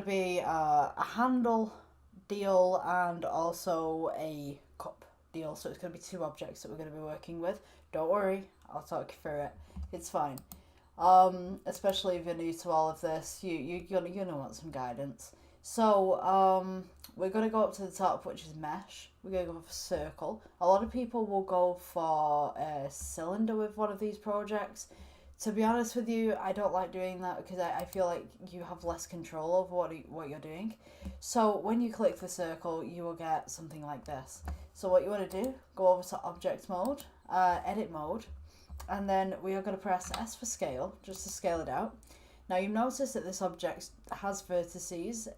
be a handle deal and also a cup deal. So it's going to be two objects that we're going to be working with. Don't worry, I'll talk you through it. It's fine. Especially if you're new to all of this, you're gonna want some guidance. So we're gonna go up to the top, which is mesh. We're gonna go for circle. A lot of people will go for a cylinder with one of these projects. To be honest with you, I don't like doing that because I feel like you have less control over what you're doing. So when you click the circle, you will get something like this. So what you want to do, go over to object mode, edit mode, and then we are going to press S for scale, just to scale it out. Now you've noticed that this object has vertices,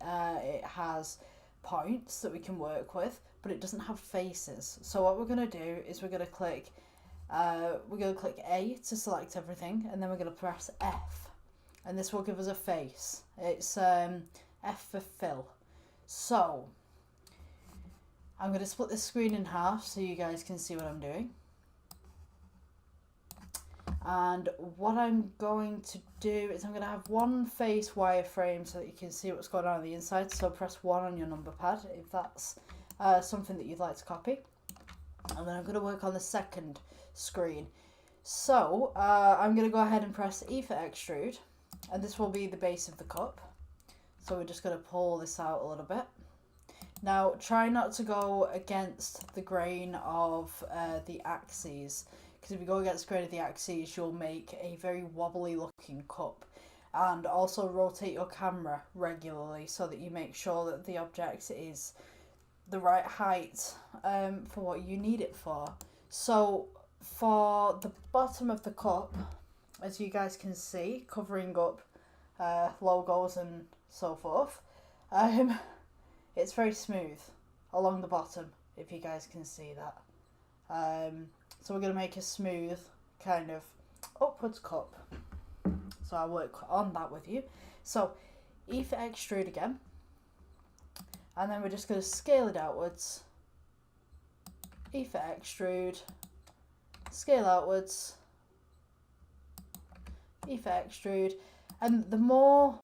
it has points that we can work with, but it doesn't have faces. So what we're going to do is we're going to click A to select everything, and then we're going to press F, and this will give us a face. It's F for fill. So I'm going to split this screen in half so you guys can see what I'm doing. And what I'm going to do is I'm going to have one face wireframe so that you can see what's going on the inside. So press 1 on your number pad if that's something that you'd like to copy. And then I'm going to work on the second screen. So I'm going to go ahead and press E for extrude. And this will be the base of the cup. So we're just going to pull this out a little bit. Now try not to go against the grain of the axes. Because if you go against the grain of the axes, you'll make a very wobbly looking cup. And also rotate your camera regularly so that you make sure that the object is the right height for what you need it for. So for the bottom of the cup, as you guys can see, covering up logos and so forth, it's very smooth along the bottom, if you guys can see that. So we're going to make a smooth kind of upwards cup. So I'll work on that with you. So E for extrude again. And then we're just going to scale it outwards. E for extrude. Scale outwards. E for extrude. And the more